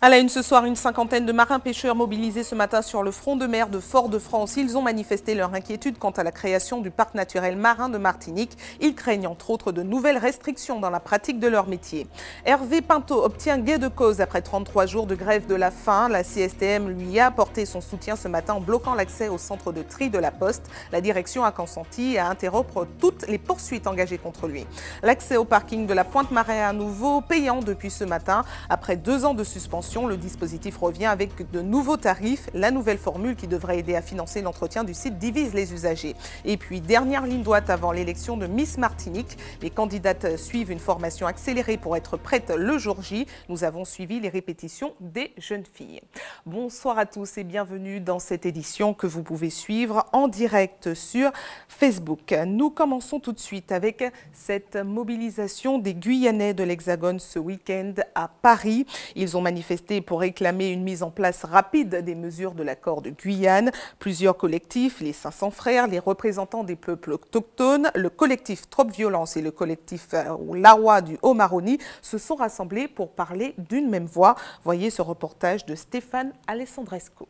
À la une ce soir, une cinquantaine de marins-pêcheurs mobilisés ce matin sur le front de mer de Fort-de-France. Ils ont manifesté leur inquiétude quant à la création du parc naturel marin de Martinique. Ils craignent entre autres de nouvelles restrictions dans la pratique de leur métier. Hervé Pinto obtient gain de cause après 33 jours de grève de la faim. La CSTM lui a apporté son soutien ce matin en bloquant l'accès au centre de tri de la Poste. La direction a consenti à interrompre toutes les poursuites engagées contre lui. L'accès au parking de la Pointe-Marin est à nouveau payant depuis ce matin. Après 2 ans de suspension, le dispositif revient avec de nouveaux tarifs. La nouvelle formule qui devrait aider à financer l'entretien du site divise les usagers. Et puis, dernière ligne droite avant l'élection de Miss Martinique. Les candidates suivent une formation accélérée pour être prêtes le jour J. Nous avons suivi les répétitions des jeunes filles. Bonsoir à tous et bienvenue dans cette édition que vous pouvez suivre en direct sur Facebook. Nous commençons tout de suite avec cette mobilisation des Guyanais de l'Hexagone ce week-end à Paris. Ils ont manifesté pour réclamer une mise en place rapide des mesures de l'accord de Guyane. Plusieurs collectifs, les 500 frères, les représentants des peuples autochtones, le collectif Trop Violence et le collectif Larois du Haut-Maroni se sont rassemblés pour parler d'une même voix. Voyez ce reportage de Stéphane Alessandrescu.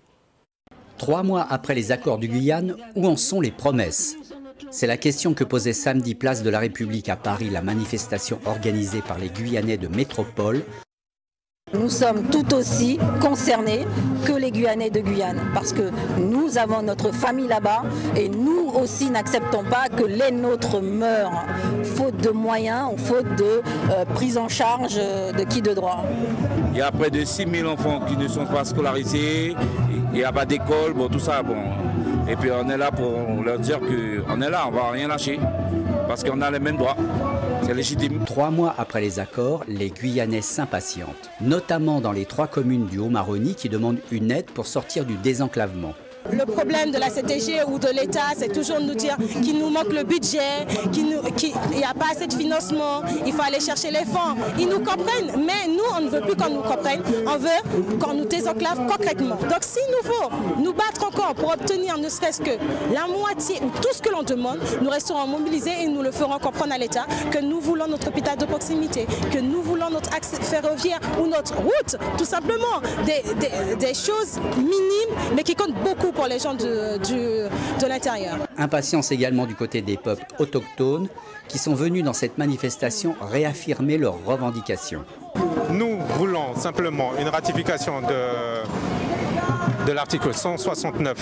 3 mois après les accords du Guyane, où en sont les promesses? C'est la question que posait samedi place de la République à Paris la manifestation organisée par les Guyanais de métropole. Nous sommes tout aussi concernés que les Guyanais de Guyane parce que nous avons notre famille là-bas et nous aussi n'acceptons pas que les nôtres meurent faute de moyens ou faute de prise en charge de qui de droit. Il y a près de 6 000 enfants qui ne sont pas scolarisés, il n'y a pas d'école, bon, tout ça. Bon. Et puis on est là pour leur dire qu'on est là, on ne va rien lâcher parce qu'on a les mêmes droits. C'est légitime. 3 mois après les accords, les Guyanais s'impatientent, notamment dans les 3 communes du Haut-Maroni qui demandent une aide pour sortir du désenclavement. Le problème de la CTG ou de l'État, c'est toujours de nous dire qu'il nous manque le budget, qu'il n'y a pas assez de financement, il faut aller chercher les fonds. Ils nous comprennent, mais nous, on ne veut plus qu'on nous comprenne, on veut qu'on nous désenclave concrètement. Donc s'il nous faut nous battre encore pour obtenir ne serait-ce que la moitié ou tout ce que l'on demande, nous resterons mobilisés et nous le ferons comprendre à l'État que nous voulons notre hôpital de proximité, que nous voulons notre axe ferroviaire ou notre route, tout simplement. Des choses minimes, mais qui comptent beaucoup pour les gens de l'intérieur. Impatience également du côté des peuples autochtones qui sont venus dans cette manifestation réaffirmer leurs revendications. Nous voulons simplement une ratification de l'article 169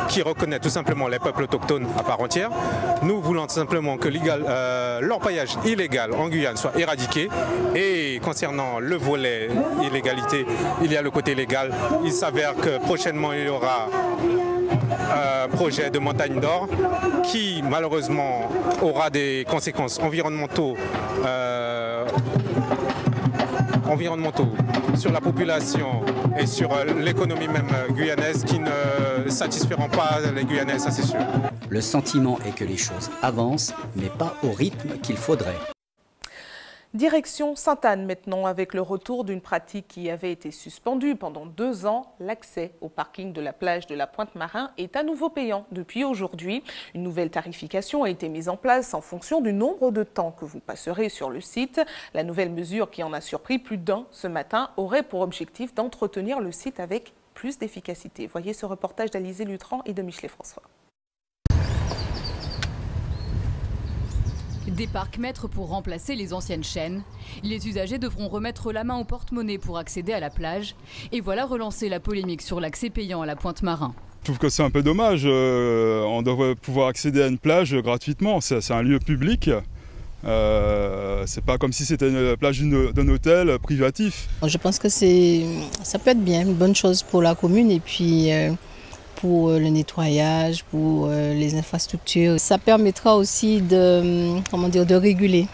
qui reconnaît tout simplement les peuples autochtones à part entière. Nous voulons simplement que l'orpaillage illégal en Guyane soit éradiqué. Et concernant le volet illégalité, il y a le côté légal. Il s'avère que prochainement il y aura un projet de montagne d'or qui malheureusement aura des conséquences environnementaux sur la population et sur l'économie même guyanaise qui ne satisferont pas les Guyanais, ça c'est sûr. Le sentiment est que les choses avancent, mais pas au rythme qu'il faudrait. Direction Sainte-Anne maintenant, avec le retour d'une pratique qui avait été suspendue pendant 2 ans. L'accès au parking de la plage de la Pointe-Marin est à nouveau payant depuis aujourd'hui. Une nouvelle tarification a été mise en place en fonction du nombre de temps que vous passerez sur le site. La nouvelle mesure, qui en a surpris plus d'un ce matin, aurait pour objectif d'entretenir le site avec plus d'efficacité. Voyez ce reportage d'Alizé Lutran et de Michelet François. Des parcs-mètres pour remplacer les anciennes chaînes. Les usagers devront remettre la main au porte-monnaie pour accéder à la plage. Et voilà relancer la polémique sur l'accès payant à la Pointe-Marin. Je trouve que c'est un peu dommage. On devrait pouvoir accéder à une plage gratuitement. C'est un lieu public. C'est pas comme si c'était une plage d'un hôtel privatif. Je pense que ça peut être bien, une bonne chose pour la commune et puis pour le nettoyage, pour les infrastructures. Ça permettra aussi de réguler.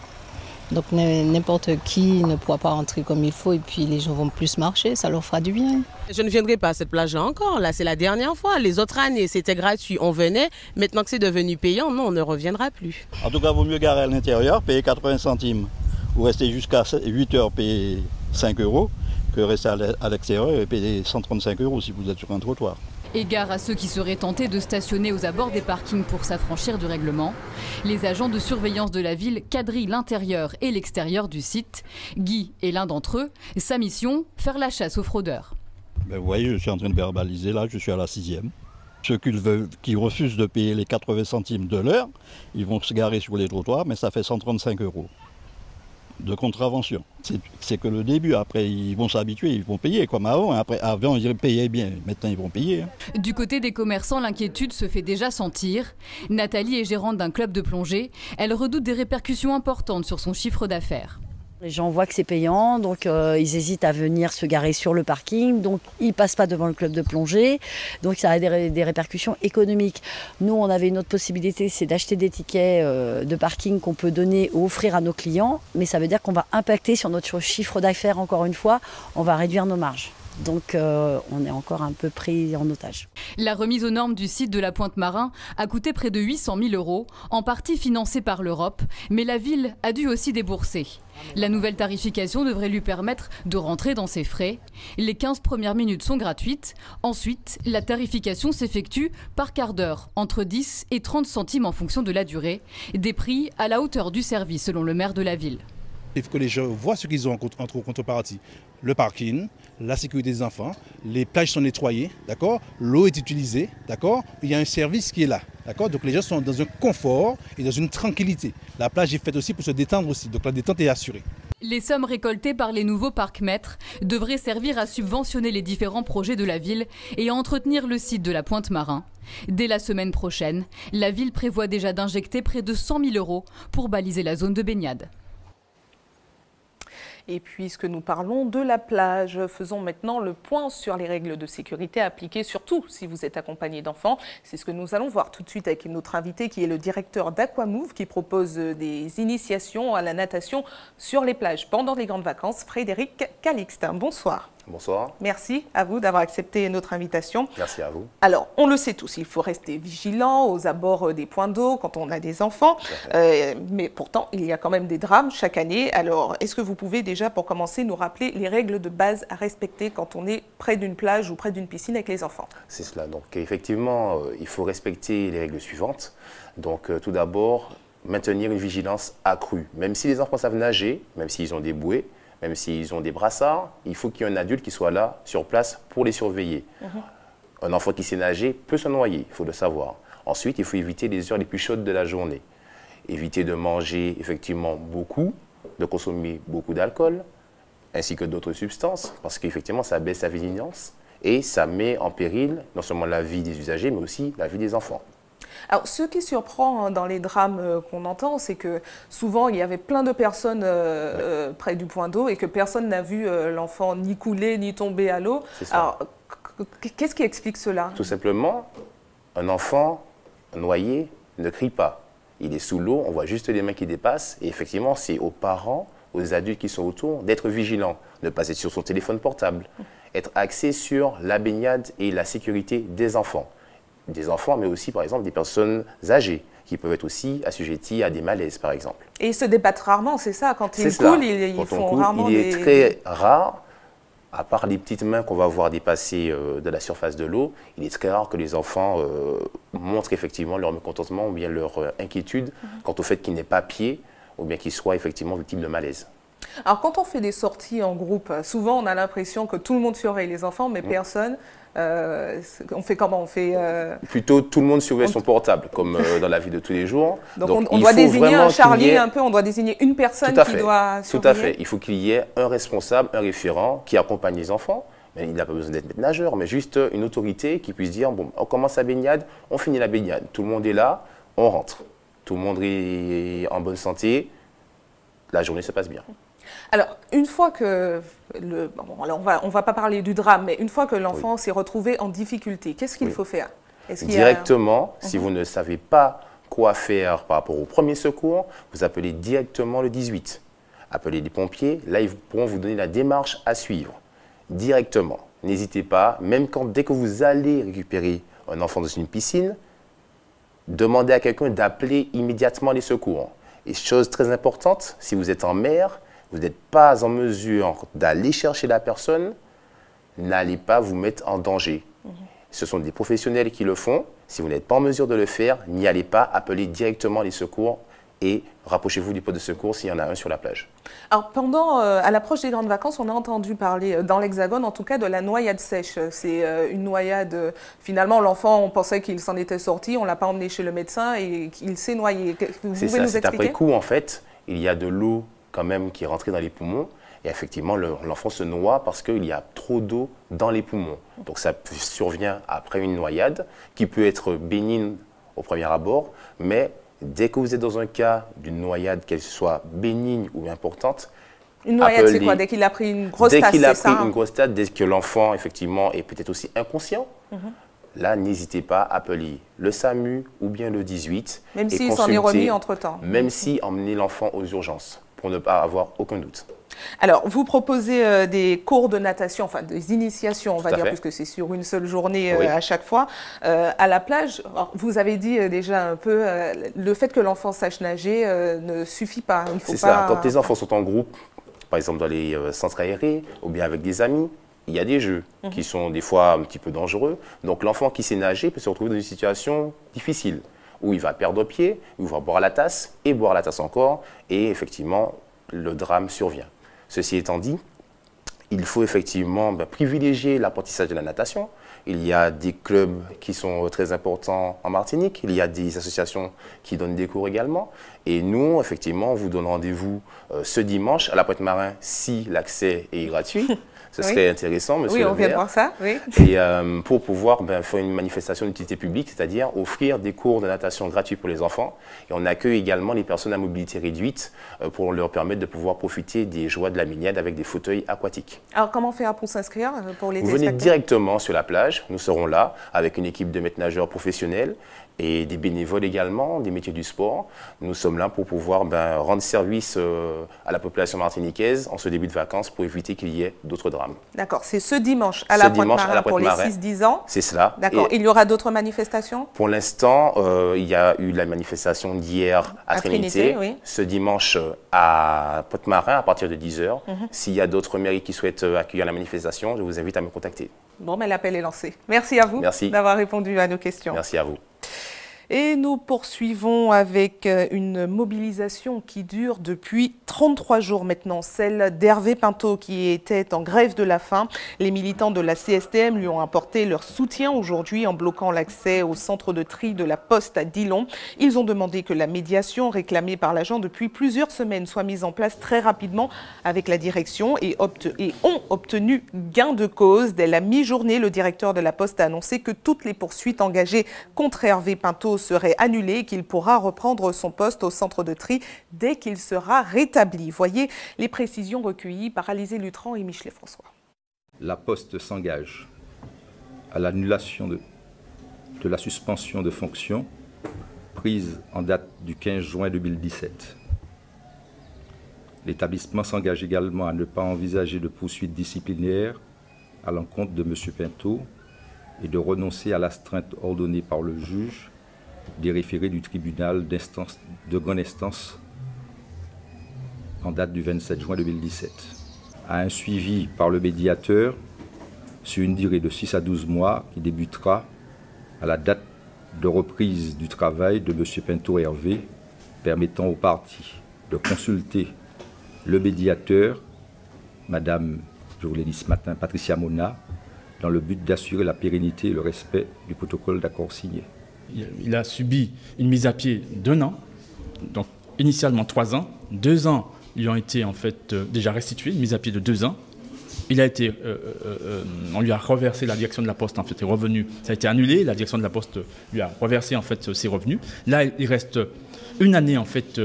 Donc n'importe qui ne pourra pas rentrer comme il faut et puis les gens vont plus marcher, ça leur fera du bien. Je ne viendrai pas à cette plage-là encore, là c'est la dernière fois. Les autres années c'était gratuit, on venait. Maintenant que c'est devenu payant, non, on ne reviendra plus. En tout cas, il vaut mieux garer à l'intérieur, payer 80 centimes ou rester jusqu'à 8 heures, payer 5 € que rester à l'extérieur et payer 135 € si vous êtes sur un trottoir. Égard à ceux qui seraient tentés de stationner aux abords des parkings pour s'affranchir du règlement. Les agents de surveillance de la ville quadrillent l'intérieur et l'extérieur du site. Guy est l'un d'entre eux. Sa mission, faire la chasse aux fraudeurs. Ben vous voyez, je suis en train de verbaliser, là, je suis à la 6e. Ceux qui refusent de payer les 80 centimes de l'heure, ils vont se garer sur les trottoirs, mais ça fait 135 € de contravention. C'est que le début, après ils vont s'habituer, ils vont payer comme avant. Avant ils payaient bien, maintenant ils vont payer. Du côté des commerçants, l'inquiétude se fait déjà sentir. Nathalie est gérante d'un club de plongée. Elle redoute des répercussions importantes sur son chiffre d'affaires. Les gens voient que c'est payant, donc ils hésitent à venir se garer sur le parking, donc ils ne passent pas devant le club de plongée, donc ça a des répercussions économiques. Nous, on avait une autre possibilité, c'est d'acheter des tickets de parking qu'on peut donner ou offrir à nos clients, mais ça veut dire qu'on va impacter sur notre chiffre d'affaires encore une fois, on va réduire nos marges. Donc on est encore un peu pris en otage. La remise aux normes du site de la Pointe-Marin a coûté près de 800 000 €, en partie financée par l'Europe, mais la ville a dû aussi débourser. La nouvelle tarification devrait lui permettre de rentrer dans ses frais. Les 15 premières minutes sont gratuites. Ensuite, la tarification s'effectue par quart d'heure, entre 10 et 30 centimes en fonction de la durée. Des prix à la hauteur du service, selon le maire de la ville. Il faut que les gens voient ce qu'ils ont en contrepartie. Le parking, la sécurité des enfants, les plages sont nettoyées, d'accord, l'eau est utilisée, d'accord, il y a un service qui est là, d'accord, donc les gens sont dans un confort et dans une tranquillité. La plage est faite aussi pour se détendre aussi, donc la détente est assurée. Les sommes récoltées par les nouveaux parcs-mètres devraient servir à subventionner les différents projets de la ville et à entretenir le site de la Pointe-Marin. Dès la semaine prochaine, la ville prévoit déjà d'injecter près de 100 000 € pour baliser la zone de baignade. Et puisque nous parlons de la plage, faisons maintenant le point sur les règles de sécurité appliquées, surtout si vous êtes accompagné d'enfants. C'est ce que nous allons voir tout de suite avec notre invité qui est le directeur d'Aquamove qui propose des initiations à la natation sur les plages pendant les grandes vacances. Frédéric Calixte, bonsoir. Bonsoir. Merci à vous d'avoir accepté notre invitation. Merci à vous. Alors, on le sait tous, il faut rester vigilant aux abords des points d'eau quand on a des enfants. Mais pourtant, il y a quand même des drames chaque année. Alors, est-ce que vous pouvez déjà, pour commencer, nous rappeler les règles de base à respecter quand on est près d'une plage ou près d'une piscine avec les enfants? C'est cela. Donc, effectivement, il faut respecter les règles suivantes. Donc, tout d'abord, maintenir une vigilance accrue. Même si les enfants savent nager, même s'ils ont des bouées, même s'ils ont des brassards, il faut qu'il y ait un adulte qui soit là, sur place, pour les surveiller. Un enfant qui sait nager peut se noyer, il faut le savoir. Ensuite, il faut éviter les heures les plus chaudes de la journée. Éviter de manger effectivement beaucoup, de consommer beaucoup d'alcool, ainsi que d'autres substances, parce qu'effectivement, ça baisse la vigilance et ça met en péril non seulement la vie des usagers, mais aussi la vie des enfants. Alors, ce qui surprend dans les drames qu'on entend, c'est que souvent, il y avait plein de personnes près du point d'eau et que personne n'a vu l'enfant ni couler, ni tomber à l'eau. Alors, qu'est-ce qui explique cela? Tout simplement, un enfant noyé ne crie pas. Il est sous l'eau, on voit juste les mains qui dépassent. Et effectivement, c'est aux parents, aux adultes qui sont autour, d'être vigilants, ne pas être sur son téléphone portable, être axé sur la baignade et la sécurité des enfants. Des enfants, mais aussi, par exemple, des personnes âgées qui peuvent être aussi assujetties à des malaises, par exemple. Et ils se débattent rarement, c'est ça? Quand ils coulent, ils font rarement des... Il est très rare, à part les petites mains qu'on va voir dépasser de la surface de l'eau, il est très rare que les enfants montrent effectivement leur mécontentement ou bien leur inquiétude quant au fait qu'ils n'aient pas pied ou bien qu'ils soient effectivement victimes de malaise. Alors, quand on fait des sorties en groupe, souvent on a l'impression que tout le monde surveille les enfants, mais personne. On fait comment? On fait plutôt tout le monde surveille son portable, comme dans la vie de tous les jours. Donc on doit désigner un Charlie un peu, on doit désigner une personne qui doit surveiller. Tout à fait. Il faut qu'il y ait un responsable, un référent qui accompagne les enfants. Mais il n'a pas besoin d'être nageur, mais juste une autorité qui puisse dire, bon, on commence la baignade, on finit la baignade. Tout le monde est là, on rentre. Tout le monde est en bonne santé, la journée se passe bien. Alors, une fois que, on va pas parler du drame, mais une fois que l'enfant s'est retrouvé en difficulté, qu'est-ce qu'il faut faire? Directement, si vous ne savez pas quoi faire par rapport au premier secours, vous appelez directement le 18. Appelez les pompiers, là ils pourront vous donner la démarche à suivre. Directement, n'hésitez pas, même dès que vous allez récupérer un enfant dans une piscine, demandez à quelqu'un d'appeler immédiatement les secours. Et chose très importante, si vous êtes en mer, vous n'êtes pas en mesure d'aller chercher la personne, n'allez pas vous mettre en danger. Ce sont des professionnels qui le font. Si vous n'êtes pas en mesure de le faire, n'y allez pas, appelez directement les secours et rapprochez-vous du poste de secours s'il y en a un sur la plage. Alors, à l'approche des grandes vacances, on a entendu parler, dans l'Hexagone en tout cas, de la noyade sèche. C'est une noyade, finalement, l'enfant, on pensait qu'il s'en était sorti, on ne l'a pas emmené chez le médecin et qu'il s'est noyé. Vous pouvez nous expliquer? C'est après coup, en fait, il y a de l'eau quand même qui est rentrée dans les poumons. Et effectivement, l'enfant se noie parce qu'il y a trop d'eau dans les poumons. Donc ça survient après une noyade qui peut être bénigne au premier abord, mais dès que vous êtes dans un cas d'une noyade, qu'elle soit bénigne ou importante, une noyade, c'est quoi? Dès qu'il a pris une grosse tasse, dès qu'il a pris une grosse tasse, dès que l'enfant, effectivement, est peut-être aussi inconscient, là, n'hésitez pas à appeler le SAMU ou bien le 18. Même s'il s'en est remis entre-temps. Même si emmenez l'enfant aux urgences, pour ne pas avoir aucun doute. Alors, vous proposez des cours de natation, enfin des initiations, on va dire, puisque c'est sur une seule journée à chaque fois, à la plage. Alors, vous avez dit déjà un peu, le fait que l'enfant sache nager ne suffit pas. C'est ça, quand les enfants sont en groupe, par exemple dans les centres aérés, ou bien avec des amis, il y a des jeux qui sont des fois un petit peu dangereux. Donc l'enfant qui sait nager peut se retrouver dans une situation difficile, où il va perdre pied, où il va boire la tasse, et boire la tasse encore, et effectivement, le drame survient. Ceci étant dit, il faut effectivement privilégier l'apprentissage de la natation. Il y a des clubs qui sont très importants en Martinique. Il y a des associations qui donnent des cours également. Et nous, effectivement, on vous donne rendez-vous ce dimanche à la Pointe-Marin si l'accès est gratuit. Ce serait intéressant, monsieur le maire. Oui, on vient de voir ça. Oui. Et pour pouvoir faire une manifestation d'utilité publique, c'est-à-dire offrir des cours de natation gratuits pour les enfants. Et on accueille également les personnes à mobilité réduite pour leur permettre de pouvoir profiter des joies de la baignade avec des fauteuils aquatiques. Alors, comment faire pour s'inscrire pour les Vous venez directement sur la plage. Nous serons là avec une équipe de maîtres nageurs professionnels et des bénévoles également, des métiers du sport. Nous sommes là pour pouvoir rendre service à la population martiniquaise en ce début de vacances pour éviter qu'il y ait d'autres drames. D'accord, c'est ce dimanche à la Pointe-Marin pour les 6-10 ans. C'est cela. D'accord, il y aura d'autres manifestations? Pour l'instant, il y a eu la manifestation d'hier à Trinité. Oui. Ce dimanche à Pointe-Marin à partir de 10h. S'il y a d'autres mairies qui souhaitent accueillir la manifestation, je vous invite à me contacter. Bon, mais l'appel est lancé. Merci à vous d'avoir répondu à nos questions. Merci à vous. Et nous poursuivons avec une mobilisation qui dure depuis 33 jours maintenant, celle d'Hervé Pinto qui était en grève de la faim. Les militants de la CSTM lui ont apporté leur soutien aujourd'hui en bloquant l'accès au centre de tri de la Poste à Dillon. Ils ont demandé que la médiation réclamée par l'agent depuis plusieurs semaines soit mise en place très rapidement avec la direction et ont obtenu gain de cause. Dès la mi-journée, le directeur de la Poste a annoncé que toutes les poursuites engagées contre Hervé Pinto serait annulé et qu'il pourra reprendre son poste au centre de tri dès qu'il sera rétabli. Voyez les précisions recueillies par Alizé Lutran et Michelet François. La Poste s'engage à l'annulation de la suspension de fonction prise en date du 15 juin 2017. L'établissement s'engage également à ne pas envisager de poursuites disciplinaires à l'encontre de M. Pinto et de renoncer à l'astreinte ordonnée par le juge des référés du tribunal de grande instance en date du 27 juin 2017. À un suivi par le médiateur sur une durée de 6 à 12 mois qui débutera à la date de reprise du travail de M. Pinto Hervé, permettant aux parties de consulter le médiateur, Madame, je vous l'ai dit ce matin, Patricia Mona, dans le but d'assurer la pérennité et le respect du protocole d'accord signé. Il a subi une mise à pied d'1 an, donc initialement 3 ans. 2 ans lui ont été en fait déjà restitués, une mise à pied de 2 ans. Il a été, on lui a reversé, la direction de la Poste en fait est revenue, ça a été annulé, la direction de la Poste lui a reversé en fait ses revenus. Là, il reste 1 année en fait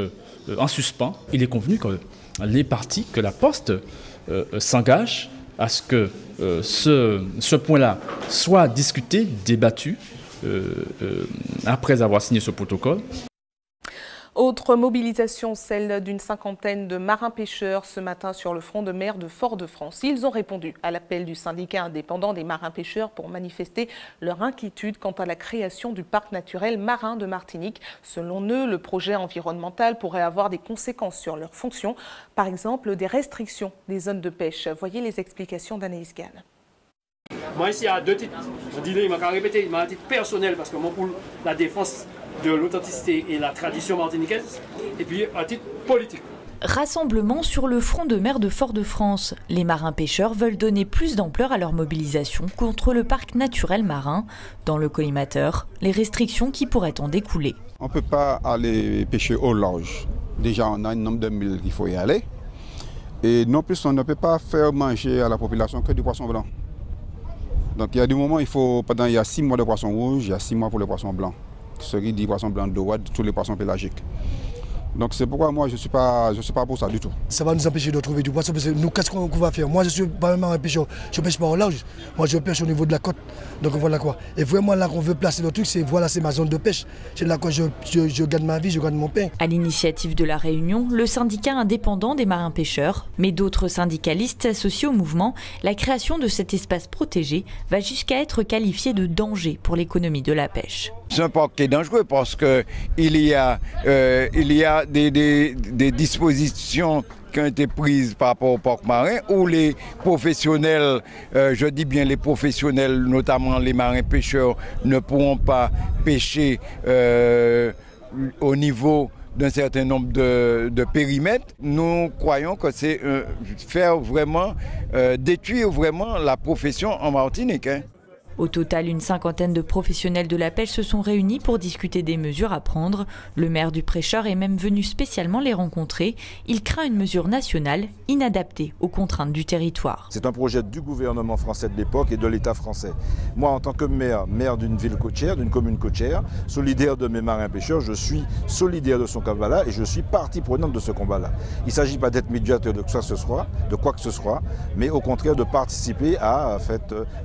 en suspens. Il est convenu que les parties, que la Poste s'engage à ce que ce point-là soit discuté, débattu, après avoir signé ce protocole. Autre mobilisation, celle d'une cinquantaine de marins-pêcheurs ce matin sur le front de mer de Fort-de-France. Ils ont répondu à l'appel du syndicat indépendant des marins-pêcheurs pour manifester leur inquiétude quant à la création du parc naturel marin de Martinique. Selon eux, le projet environnemental pourrait avoir des conséquences sur leurs fonctions, par exemple des restrictions des zones de pêche. Voyez les explications d'Anaïs Gall. Moi ici à deux titres. Il m'a répété, il m'a un titre personnel parce que moi pour la défense de l'authenticité et la tradition martiniquaise, et puis un titre politique. Rassemblement sur le front de mer de Fort-de-France. Les marins-pêcheurs veulent donner plus d'ampleur à leur mobilisation contre le parc naturel marin. Dans le collimateur, les restrictions qui pourraient en découler. On ne peut pas aller pêcher au large. Déjà, on a un nombre de milles qu'il faut y aller. Et non plus, on ne peut pas faire manger à la population que du poisson blanc. Donc il y a des moments, il y a 6 mois de poisson rouge, il y a 6 mois pour le poisson blanc. Ce qui dit poisson blanc de Wad, tous les poissons pélagiques. Donc c'est pourquoi moi je suis pas pour ça du tout. Ça va nous empêcher de trouver du poisson parce que nous, qu'est-ce qu'on va faire? Moi je suis pas même un pêcheur, je pêche pas au large, moi je pêche au niveau de la côte. Donc voilà quoi. Et vraiment là qu'on veut placer le truc, c'est ma zone de pêche. C'est là que je gagne ma vie, je gagne mon pain. À l'initiative de la Réunion, le syndicat indépendant des marins-pêcheurs, mais d'autres syndicalistes associés au mouvement, la création de cet espace protégé va jusqu'à être qualifiée de danger pour l'économie de la pêche. C'est un parc qui est dangereux parce qu'il y a des dispositions qui ont été prises par rapport au parc marin où les professionnels, je dis bien les professionnels, notamment les marins-pêcheurs, ne pourront pas pêcher au niveau d'un certain nombre de périmètres. Nous croyons que c'est faire vraiment, détruire vraiment la profession en Martinique. Au total, une cinquantaine de professionnels de la pêche se sont réunis pour discuter des mesures à prendre. Le maire du Prêcheur est même venu spécialement les rencontrer. Il craint une mesure nationale inadaptée aux contraintes du territoire. C'est un projet du gouvernement français de l'époque et de l'État français. Moi, en tant que maire d'une ville côtière, d'une commune côtière, solidaire de mes marins-pêcheurs, je suis solidaire de son combat-là et je suis partie prenante de ce combat-là. Il ne s'agit pas d'être médiateur de quoi que ce soit, mais au contraire de participer à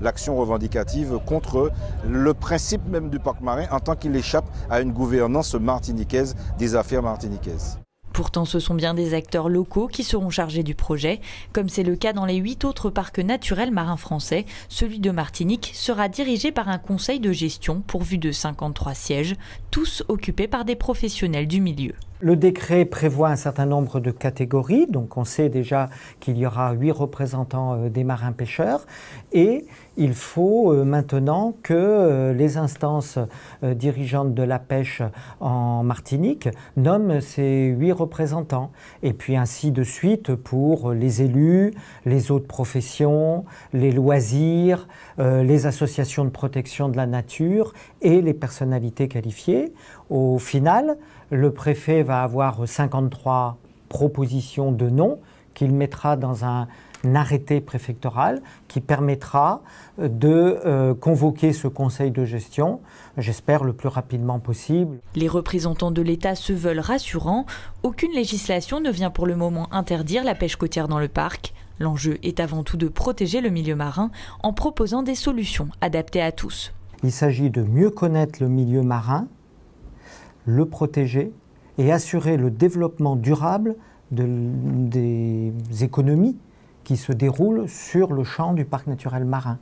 l'action revendicative contre le principe même du parc marin en tant qu'il échappe à une gouvernance martiniquaise des affaires martiniquaises. Pourtant, ce sont bien des acteurs locaux qui seront chargés du projet. Comme c'est le cas dans les 8 autres parcs naturels marins français, celui de Martinique sera dirigé par un conseil de gestion pourvu de 53 sièges, tous occupés par des professionnels du milieu. Le décret prévoit un certain nombre de catégories, donc on sait déjà qu'il y aura 8 représentants des marins-pêcheurs et il faut maintenant que les instances dirigeantes de la pêche en Martinique nomment ces 8 représentants et puis ainsi de suite pour les élus, les autres professions, les loisirs, les associations de protection de la nature et les personnalités qualifiées. Au final, le préfet va avoir 53 propositions de noms qu'il mettra dans un arrêté préfectoral qui permettra de convoquer ce conseil de gestion, j'espère le plus rapidement possible. Les représentants de l'État se veulent rassurants. Aucune législation ne vient pour le moment interdire la pêche côtière dans le parc. L'enjeu est avant tout de protéger le milieu marin en proposant des solutions adaptées à tous. Il s'agit de mieux connaître le milieu marin, le protéger et assurer le développement durable des économies qui se déroulent sur le champ du parc naturel marin.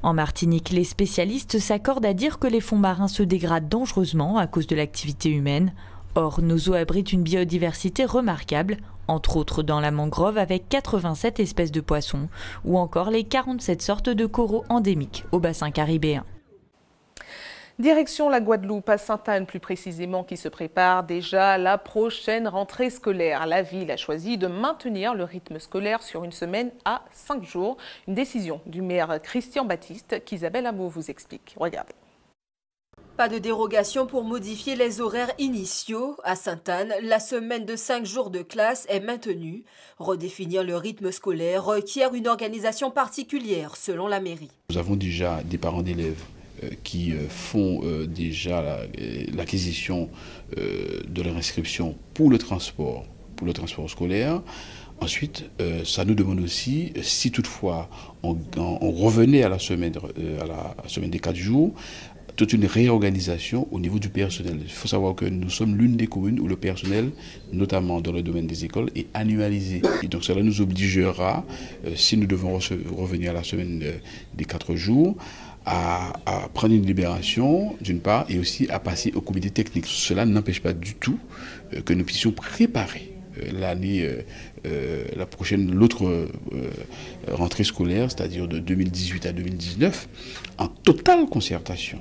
En Martinique, les spécialistes s'accordent à dire que les fonds marins se dégradent dangereusement à cause de l'activité humaine. Or, nos eaux abritent une biodiversité remarquable, entre autres dans la mangrove avec 87 espèces de poissons, ou encore les 47 sortes de coraux endémiques au bassin caribéen. Direction la Guadeloupe, à Sainte-Anne plus précisément, qui se prépare déjà à la prochaine rentrée scolaire. La ville a choisi de maintenir le rythme scolaire sur une semaine à 5 jours. Une décision du maire Christian Baptiste qu'Isabelle Hameau vous explique. Regardez. Pas de dérogation pour modifier les horaires initiaux. À Sainte-Anne, la semaine de 5 jours de classe est maintenue. Redéfinir le rythme scolaire requiert une organisation particulière, selon la mairie. Nous avons déjà des parents d'élèves qui font déjà l'acquisition de leur inscription pour le transport scolaire. Ensuite, ça nous demande aussi, si toutefois on revenait à la semaine des 4 jours, toute une réorganisation au niveau du personnel. Il faut savoir que nous sommes l'une des communes où le personnel, notamment dans le domaine des écoles, est annualisé. Et donc cela nous obligera, si nous devons revenir à la semaine des 4 jours, à prendre une libération d'une part et aussi à passer au comité technique. Cela n'empêche pas du tout que nous puissions préparer l'autre rentrée scolaire, c'est-à-dire de 2018 à 2019, en totale concertation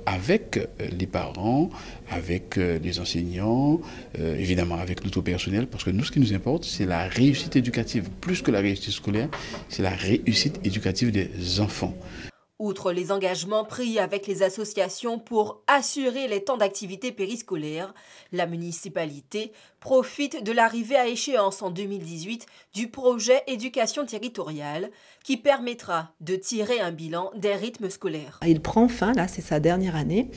avec les parents, avec les enseignants, évidemment avec notre personnel, parce que nous, ce qui nous importe, c'est la réussite éducative. Plus que la réussite scolaire, c'est la réussite éducative des enfants. Outre les engagements pris avec les associations pour assurer les temps d'activité périscolaire, la municipalité profite de l'arrivée à échéance en 2018 du projet éducation territoriale qui permettra de tirer un bilan des rythmes scolaires. Il prend fin, là c'est sa dernière année,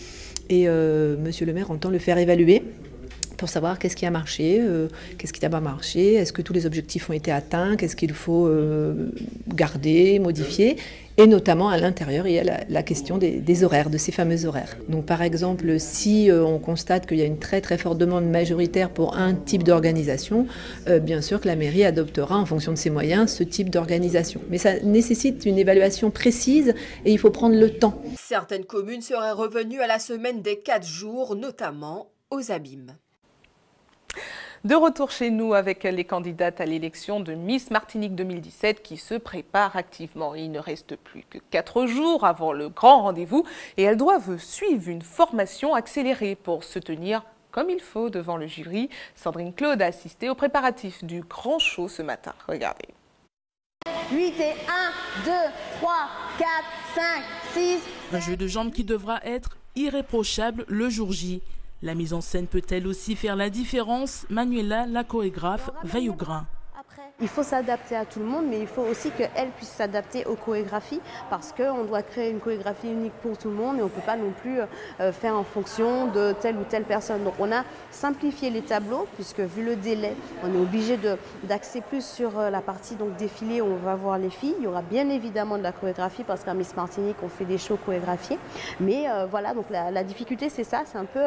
et Monsieur le maire entend le faire évaluer pour savoir qu'est-ce qui a marché, qu'est-ce qui n'a pas marché, est-ce que tous les objectifs ont été atteints, qu'est-ce qu'il faut garder, modifier. Et notamment à l'intérieur, il y a la question des horaires, de ces fameux horaires. Donc par exemple, si on constate qu'il y a une très très forte demande majoritaire pour un type d'organisation, bien sûr que la mairie adoptera en fonction de ses moyens ce type d'organisation. Mais ça nécessite une évaluation précise et il faut prendre le temps. Certaines communes seraient revenues à la semaine des 4 jours, notamment aux abîmes. De retour chez nous avec les candidates à l'élection de Miss Martinique 2017 qui se préparent activement. Il ne reste plus que 4 jours avant le grand rendez-vous et elles doivent suivre une formation accélérée pour se tenir comme il faut devant le jury. Sandrine Claude a assisté aux préparatifs du grand show ce matin. Regardez. 8 et 1, 2, 3, 4, 5, 6. Un jeu de jambes qui devra être irréprochable le jour J. La mise en scène peut-elle aussi faire la différence? Manuela, la chorégraphe, veille au grain. Il faut s'adapter à tout le monde, mais il faut aussi qu'elle puisse s'adapter aux chorégraphies parce qu'on doit créer une chorégraphie unique pour tout le monde et on ne peut pas non plus faire en fonction de telle ou telle personne. Donc on a simplifié les tableaux puisque vu le délai, on est obligé d'axer plus sur la partie donc défilé où on va voir les filles. Il y aura bien évidemment de la chorégraphie parce qu'à Miss Martinique, on fait des shows chorégraphiés. Mais voilà, donc la difficulté c'est ça, c'est un peu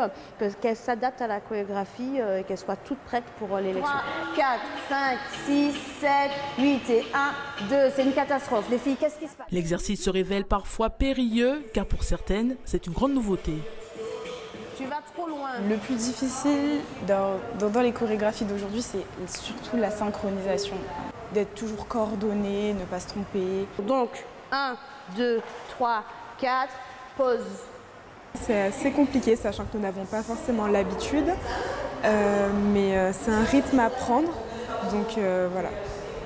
qu'elle s'adapte à la chorégraphie et qu'elle soit toute prête pour l'élection. 3, 4, 5, 6, 7, 8 et 1, 2, c'est une catastrophe. Les filles, qu'est-ce qui se passe? L'exercice se révèle parfois périlleux, car pour certaines, c'est une grande nouveauté. Tu vas trop loin. Le plus difficile dans les chorégraphies d'aujourd'hui, c'est surtout la synchronisation. D'être toujours coordonné, ne pas se tromper. Donc, 1, 2, 3, 4, pause. C'est assez compliqué, sachant que nous n'avons pas forcément l'habitude, mais c'est un rythme à prendre. Donc voilà,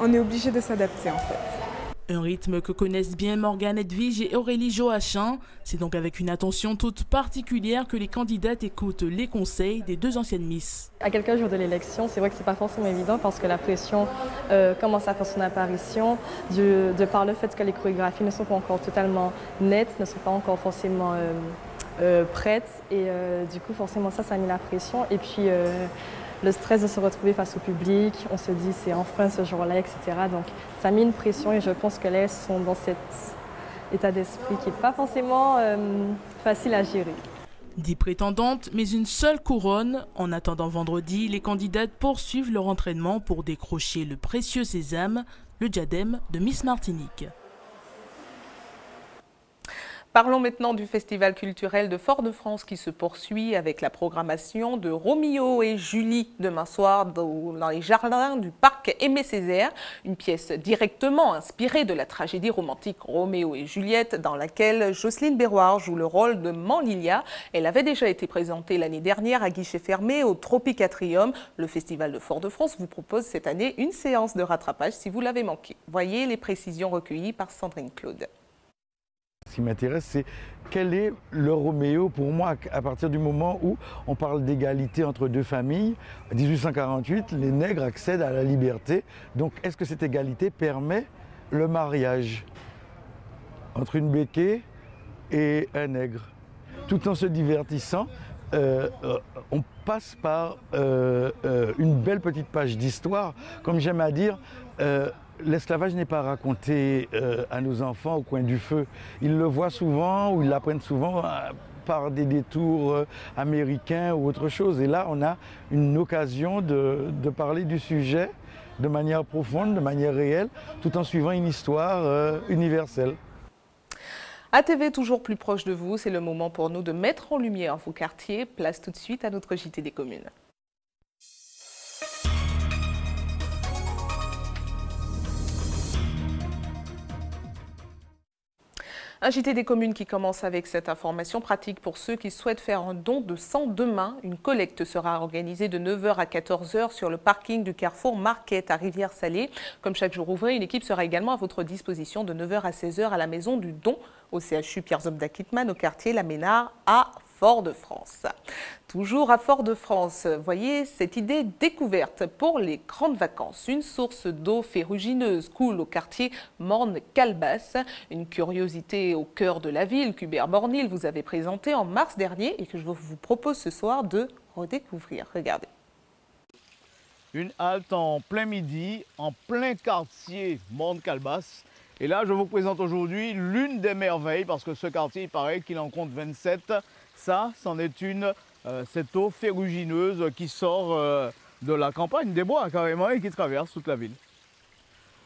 on est obligé de s'adapter en fait. Un rythme que connaissent bien Morgane Edwige et Aurélie Joachim. C'est donc avec une attention toute particulière que les candidates écoutent les conseils des deux anciennes Miss. À quelques jours de l'élection, c'est vrai que c'est pas forcément évident parce que la pression commence à faire son apparition de par le fait que les chorégraphies ne sont pas encore totalement nettes, ne sont pas encore forcément prêtes et du coup forcément ça a mis la pression et puis le stress de se retrouver face au public, on se dit c'est enfin ce jour-là, etc. Donc ça a mis une pression et je pense que là elles sont dans cet état d'esprit qui n'est pas forcément facile à gérer. 10 prétendantes, mais une seule couronne. En attendant vendredi, les candidates poursuivent leur entraînement pour décrocher le précieux sésame, le diadème de Miss Martinique. Parlons maintenant du festival culturel de Fort-de-France qui se poursuit avec la programmation de Roméo et Julie demain soir dans les jardins du parc Aimé-Césaire, une pièce directement inspirée de la tragédie romantique Roméo et Juliette dans laquelle Jocelyne Berroir joue le rôle de Manlilia. Elle avait déjà été présentée l'année dernière à guichet fermé au Tropicatrium. Le festival de Fort-de-France vous propose cette année une séance de rattrapage si vous l'avez manqué. Voyez les précisions recueillies par Sandrine Claude. Ce qui m'intéresse, c'est quel est le Roméo pour moi à partir du moment où on parle d'égalité entre deux familles. En 1848, les nègres accèdent à la liberté. Donc, est-ce que cette égalité permet le mariage entre une béquée et un nègre? Tout en se divertissant, on passe par une belle petite page d'histoire. Comme j'aime à dire, l'esclavage n'est pas raconté à nos enfants au coin du feu. Ils le voient souvent ou ils l'apprennent souvent par des détours américains ou autre chose. Et là, on a une occasion de parler du sujet de manière profonde, de manière réelle, tout en suivant une histoire universelle. ATV toujours plus proche de vous, c'est le moment pour nous de mettre en lumière vos quartiers. Place tout de suite à notre JT des communes. Un JT des communes qui commence avec cette information pratique pour ceux qui souhaitent faire un don de sang demain. Une collecte sera organisée de 9h à 14h sur le parking du Carrefour Market à Rivière-Salée. Comme chaque jour ouvré, une équipe sera également à votre disposition de 9h à 16h à la maison du don au CHU Pierre-Zob d'Aquitman au quartier La Ménard à Fort-de-France. Toujours à Fort-de-France, voyez cette idée découverte pour les grandes vacances. Une source d'eau ferrugineuse coule au quartier Morne-Calbas. Une curiosité au cœur de la ville qu'Hubert Bornil vous avait présentée en mars dernier et que je vous propose ce soir de redécouvrir. Regardez. Une halte en plein midi, en plein quartier Morne-Calbas. Et là, je vous présente aujourd'hui l'une des merveilles, parce que ce quartier, il paraît qu'il en compte 27. Ça, c'en est une, cette eau ferrugineuse qui sort de la campagne, des bois carrément, et qui traverse toute la ville.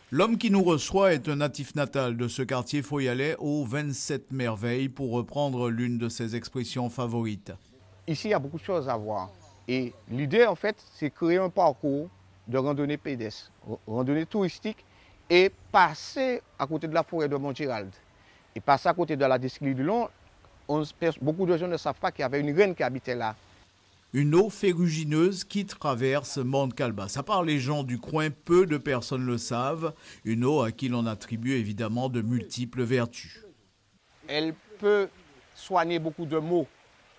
L'homme qui nous reçoit est un natif natal de ce quartier foyalais aux 27 merveilles, pour reprendre l'une de ses expressions favorites. Ici, il y a beaucoup de choses à voir. Et l'idée, en fait, c'est créer un parcours de randonnée pédestre, randonnée touristique, et passer à côté de la forêt de Montgérald. Et passer à côté de la Desclie du Long, beaucoup de gens ne savent pas qu'il y avait une reine qui habitait là. Une eau ferrugineuse qui traverse Morne-Calbas. À part les gens du coin, peu de personnes le savent. Une eau à qui l'on attribue évidemment de multiples vertus. Elle peut soigner beaucoup de maux,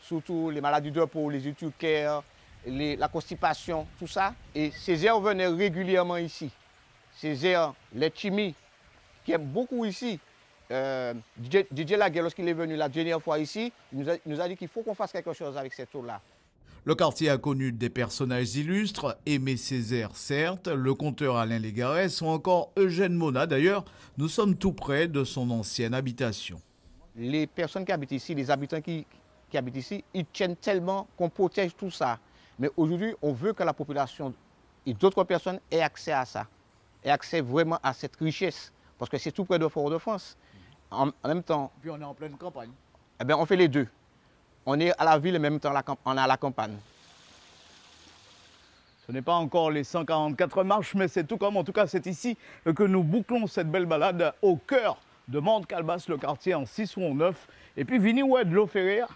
surtout les maladies de peau, les urticaires, la constipation, tout ça. Et ces airs venaient régulièrement ici. Ces airs, les chimies, qui aiment beaucoup ici. Didier Laguerre, lorsqu'il est venu la dernière fois ici, il nous a dit qu'il faut qu'on fasse quelque chose avec cette eau-là. Le quartier a connu des personnages illustres, Aimé Césaire certes, le conteur Alain Légarès ou encore Eugène Monat. D'ailleurs, nous sommes tout près de son ancienne habitation. Les personnes qui habitent ici, les habitants qui habitent ici, ils tiennent tellement qu'on protège tout ça. Mais aujourd'hui, on veut que la population et d'autres personnes aient accès à ça, aient accès vraiment à cette richesse, parce que c'est tout près de Fort-de-France. En même temps... Puis on est en pleine campagne. Eh bien, on fait les deux. On est à la ville et en même temps on est à la campagne. Ce n'est pas encore les 144 marches, mais c'est tout comme, en tout cas c'est ici que nous bouclons cette belle balade au cœur de Morne-Calbas, le quartier en 6 ou en 9. Et puis Vini Oued, l'eau ferrière.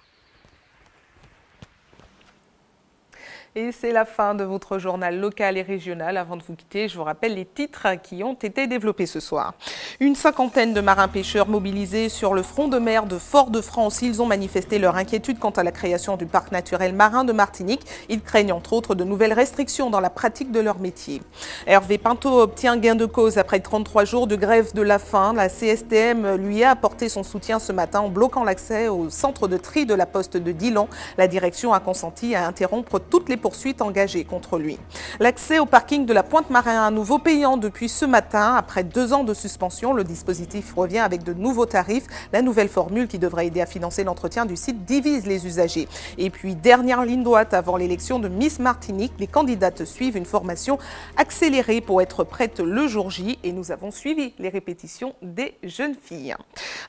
Et c'est la fin de votre journal local et régional. Avant de vous quitter, je vous rappelle les titres qui ont été développés ce soir. Une cinquantaine de marins-pêcheurs mobilisés sur le front de mer de Fort-de-France. Ils ont manifesté leur inquiétude quant à la création du parc naturel marin de Martinique. Ils craignent entre autres de nouvelles restrictions dans la pratique de leur métier. Hervé Pinto obtient gain de cause après 33 jours de grève de la faim. La CSTM lui a apporté son soutien ce matin en bloquant l'accès au centre de tri de la poste de Dillon. La direction a consenti à interrompre toutes les poursuites engagées contre lui. L'accès au parking de la Pointe-Marin à nouveau payant depuis ce matin. Après 2 ans de suspension, le dispositif revient avec de nouveaux tarifs. La nouvelle formule qui devrait aider à financer l'entretien du site divise les usagers. Et puis, dernière ligne droite avant l'élection de Miss Martinique, les candidates suivent une formation accélérée pour être prêtes le jour J. Et nous avons suivi les répétitions des jeunes filles.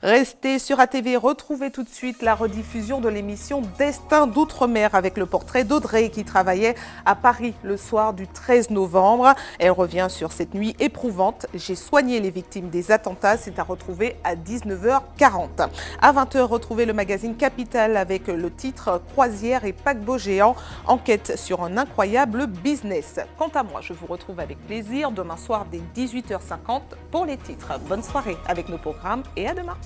Restez sur ATV, retrouvez tout de suite la rediffusion de l'émission Destin d'Outre-mer avec le portrait d'Audrey qui travaillait à Paris le soir du 13 novembre. Elle revient sur cette nuit éprouvante. J'ai soigné les victimes des attentats. C'est à retrouver à 19h40. À 20h, retrouvez le magazine Capital avec le titre Croisière et paquebot géant. Enquête sur un incroyable business. Quant à moi, je vous retrouve avec plaisir demain soir dès 18h50 pour les titres. Bonne soirée avec nos programmes et à demain.